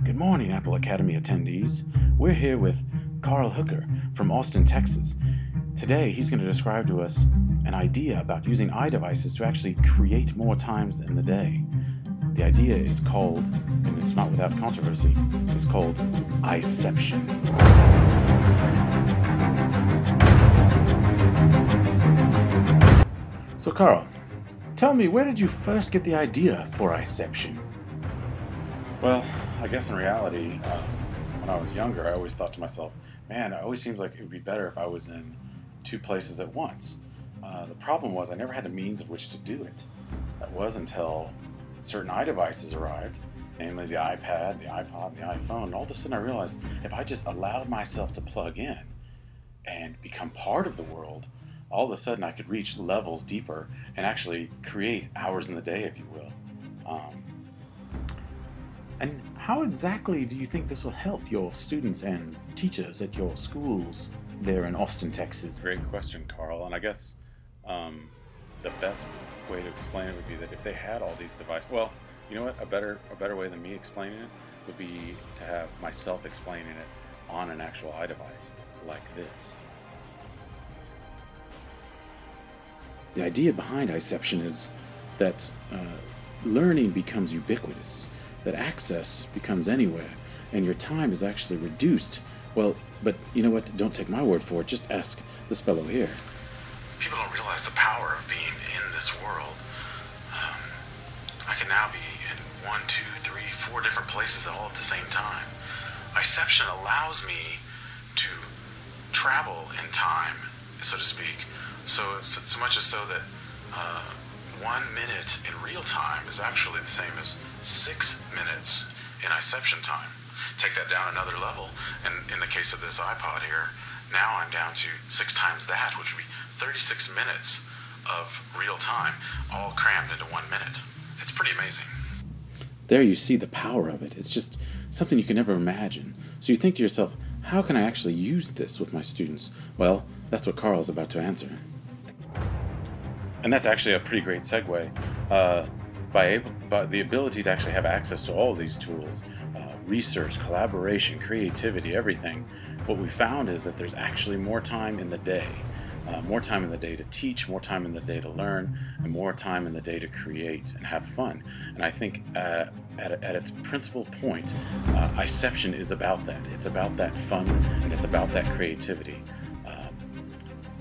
Good morning, Apple Academy attendees. We're here with Carl Hooker from Austin, Texas. Today, he's going to describe to us an idea about using iDevices to actually create more times in the day. The idea is called, and it's not without controversy, it's called iCeption. So Carl, tell me, where did you first get the idea for iCeption? Well, I guess in reality, when I was younger, I always thought to myself, man, it always seems like it would be better if I was in two places at once. The problem was I never had the means of which to do it. That was until certain iDevices arrived, namely the iPad, the iPod, and the iPhone, and all of a sudden I realized if I just allowed myself to plug in and become part of the world, all of a sudden I could reach levels deeper and actually create hours in the day, if you will. And how exactly do you think this will help your students and teachers at your schools there in Austin, Texas? Great question, Carl. And I guess the best way to explain it would be that if they had all these devices, well, you know what? A better way than me explaining it would be to have myself explaining it on an actual iDevice like this. The idea behind iCeption is that learning becomes ubiquitous, that access becomes anywhere, and your time is actually reduced. Well, but you know what? Don't take my word for it. Just ask this fellow here. People don't realize the power of being in this world. I can now be in 1, 2, 3, 4 different places all at the same time. iCeption allows me to travel in time, so to speak. So much as so that 1 minute in real time is actually the same as 6 minutes in iCeption time. Take that down another level, and in the case of this iPod here, now I'm down to 6 times that, which would be 36 minutes of real time, all crammed into 1 minute. It's pretty amazing. There you see the power of it. It's just something you can never imagine. So you think to yourself, how can I actually use this with my students? Well, that's what Carl's about to answer. And that's actually a pretty great segue. By the ability to actually have access to all of these tools, research, collaboration, creativity, everything, what we found is that there's actually more time in the day. More time in the day to teach, more time in the day to learn, and more time in the day to create and have fun. And I think at its principal point, iCeption is about that. It's about that fun, and it's about that creativity.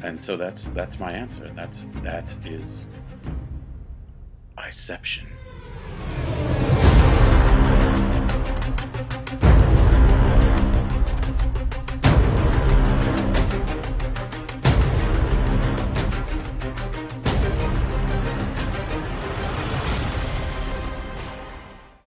And so that's my answer. That is iCeption.